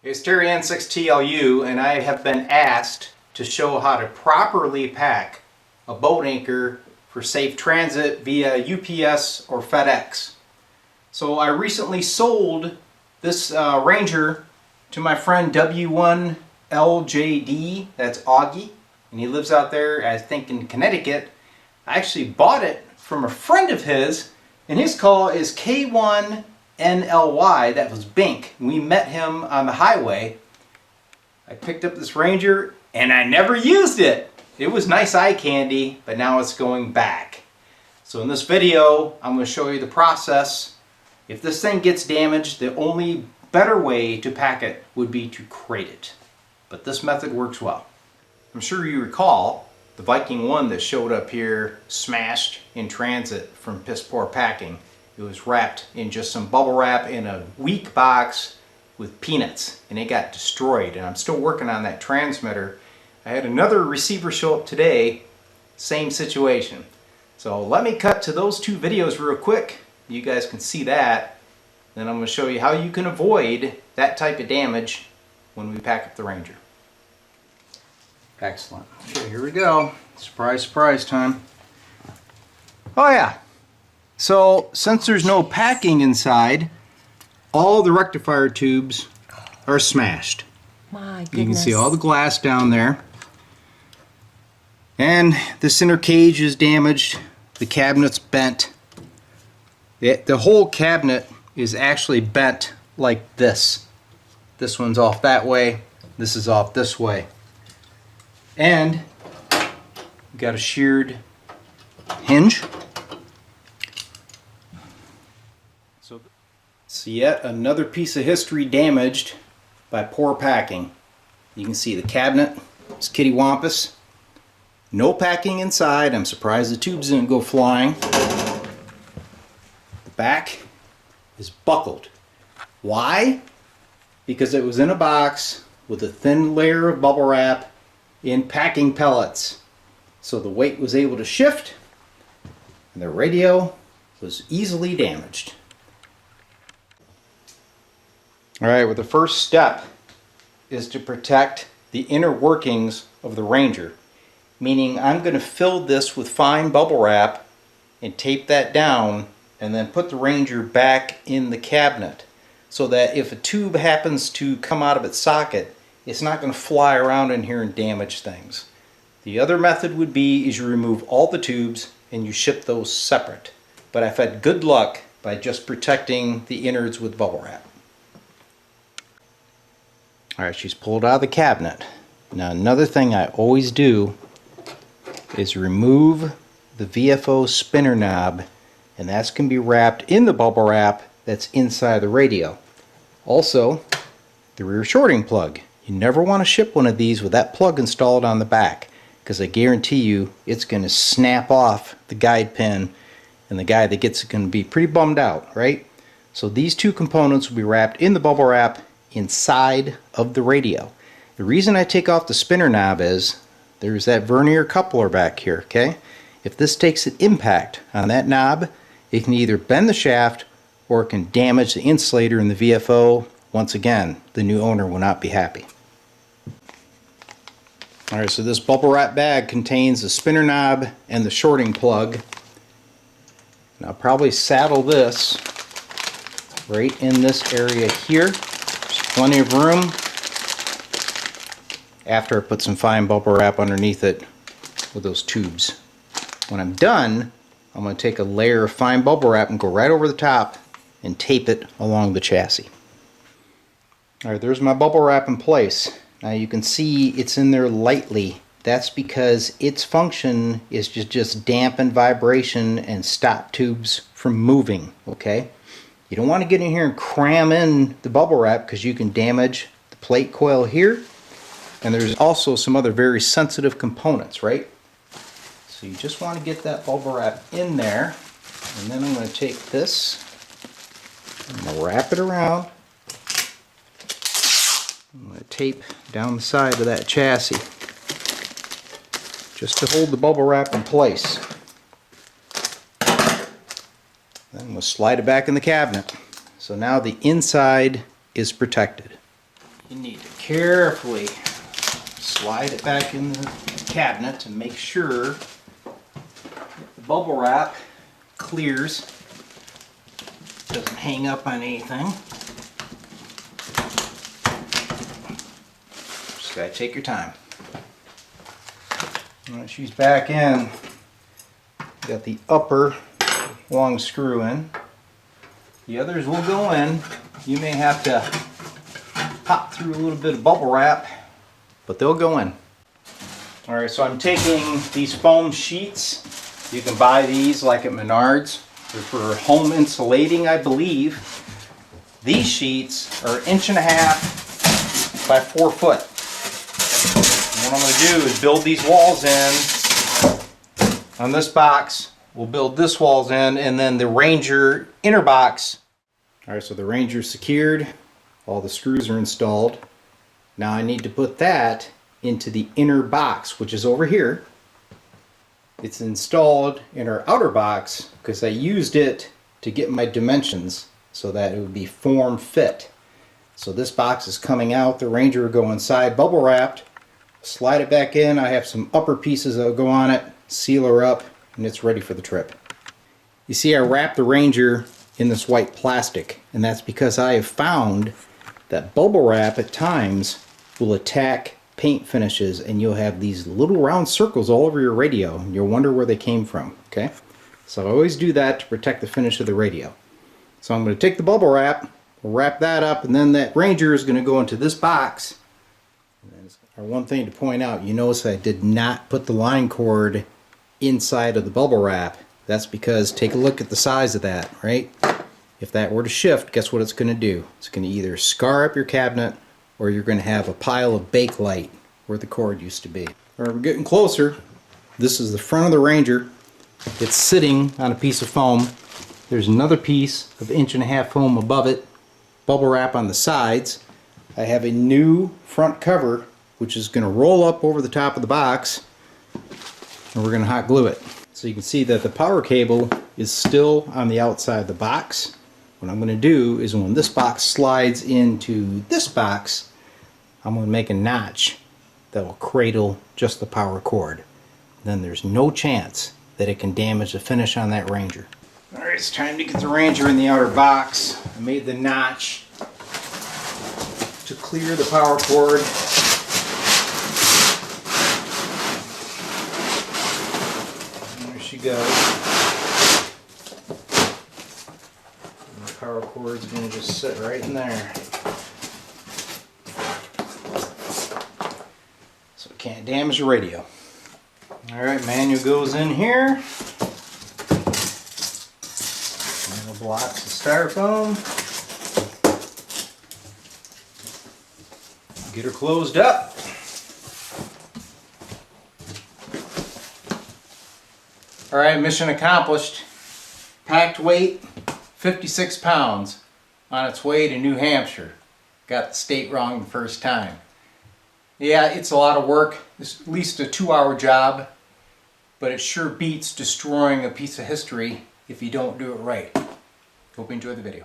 It's Terry N6TLU, and I have been asked to show how to properly pack a boat anchor for safe transit via UPS or FedEx. So I recently sold this Ranger to my friend W1LJD, that's Augie, and he lives out there, I think, in Connecticut. I actually bought it from a friend of his, and his call is K1NLY, that was Bink. We met him on the highway. I picked up this Ranger and I never used it. It was nice eye candy, but now it's going back. So in this video, I'm going to show you the process. If this thing gets damaged, the only better way to pack it would be to crate it. But this method works well. I'm sure you recall the Viking 1 that showed up here smashed in transit from piss poor packing. It was wrapped in just some bubble wrap in a weak box with peanuts, and it got destroyed, and I'm still working on that transmitter. I had another receiver show up today, same situation. So let me cut to those two videos real quick. You guys can see that. Then I'm going to show you how you can avoid that type of damage when we pack up the Ranger. Excellent. Okay, here we go. Surprise, surprise time. Oh yeah. So since there's no packing inside, all the rectifier tubes are smashed. My goodness. You can see all the glass down there. And the center cage is damaged. The cabinet's bent. The whole cabinet is actually bent like this. This one's off that way. This is off this way. And we've got a sheared hinge. So it's yet another piece of history damaged by poor packing. You can see the cabinet is kittywampus. No packing inside. I'm surprised the tubes didn't go flying. The back is buckled. Why? Because it was in a box with a thin layer of bubble wrap in packing pellets. So the weight was able to shift and the radio was easily damaged. Alright, well, the first step is to protect the inner workings of the Ranger. Meaning I'm going to fill this with fine bubble wrap and tape that down and then put the Ranger back in the cabinet so that if a tube happens to come out of its socket, it's not going to fly around in here and damage things. The other method would be is you remove all the tubes and you ship those separate. But I've had good luck by just protecting the innards with bubble wrap. Alright, she's pulled out of the cabinet. Now another thing I always do is remove the VFO spinner knob, and that's going to be wrapped in the bubble wrap that's inside the radio. Also, the rear shorting plug. You never want to ship one of these with that plug installed on the back, because I guarantee you it's going to snap off the guide pin and the guy that gets it going to be pretty bummed out, right? So these two components will be wrapped in the bubble wrap inside of the radio. The reason I take off the spinner knob is there's that vernier coupler back here, okay? If this takes an impact on that knob, it can either bend the shaft or it can damage the insulator in the VFO. Once again, the new owner will not be happy. Alright, so this bubble wrap bag contains the spinner knob and the shorting plug. And I'll probably saddle this right in this area here. There's plenty of room after I put some fine bubble wrap underneath it with those tubes. When I'm done, I'm going to take a layer of fine bubble wrap and go right over the top and tape it along the chassis. Alright, there's my bubble wrap in place. Now you can see it's in there lightly. That's because its function is to just dampen vibration and stop tubes from moving, okay? You don't want to get in here and cram in the bubble wrap because you can damage the plate coil here. And there's also some other very sensitive components, right? So you just want to get that bubble wrap in there. And then I'm going to take this, I'm going to wrap it around. I'm going to tape down the side of that chassis just to hold the bubble wrap in place. Then we'll slide it back in the cabinet. So now the inside is protected. You need to carefully slide it back in the cabinet to make sure the bubble wrap clears, doesn't hang up on anything. Just gotta take your time. Once she's back in, got the upper long screw in. The others will go in. You may have to pop through a little bit of bubble wrap, but they'll go in. Alright, so I'm taking these foam sheets. You can buy these like at Menards. They're for home insulating, I believe. These sheets are 1.5 inches by 4 foot. And what I'm going to do is build these walls in on this box. We'll build this walls in, and then the Ranger inner box. Alright, so the Ranger's secured. All the screws are installed. Now I need to put that into the inner box, which is over here. It's installed in our outer box because I used it to get my dimensions so that it would be form fit. So this box is coming out, the Ranger will go inside, bubble wrapped, slide it back in. I have some upper pieces that will go on it, seal her up, and it's ready for the trip. You see, I wrapped the Ranger in this white plastic, and that's because I have found that bubble wrap at times will attack paint finishes, and you'll have these little round circles all over your radio, and you'll wonder where they came from. Okay, so I always do that to protect the finish of the radio. So I'm going to take the bubble wrap, wrap that up, and then that Ranger is going to go into this box. And one thing to point out, you notice I did not put the line cord inside of the bubble wrap. That's because, take a look at the size of that, right? If that were to shift, guess what it's going to do? It's going to either scar up your cabinet, or you're going to have a pile of bakelite where the cord used to be. All right, we're getting closer. This is the front of the Ranger. It's sitting on a piece of foam. There's another piece of 1.5 inch foam above it. Bubble wrap on the sides. I have a new front cover, which is going to roll up over the top of the box, and we're going to hot glue it. So you can see that the power cable is still on the outside of the box. What I'm going to do is, when this box slides into this box, I'm going to make a notch that will cradle just the power cord. Then there's no chance that it can damage the finish on that Ranger. Alright, it's time to get the Ranger in the outer box. I made the notch to clear the power cord. And there she goes. Power cord's going to just sit right in there. So it can't damage the radio. Alright, manual goes in here. Manual blocks the styrofoam. Get her closed up. Alright, mission accomplished. Packed weight 56 pounds on its way to New Hampshire. Got the state wrong the first time. Yeah, it's a lot of work. It's at least a 2-hour job, but it sure beats destroying a piece of history if you don't do it right. Hope you enjoyed the video.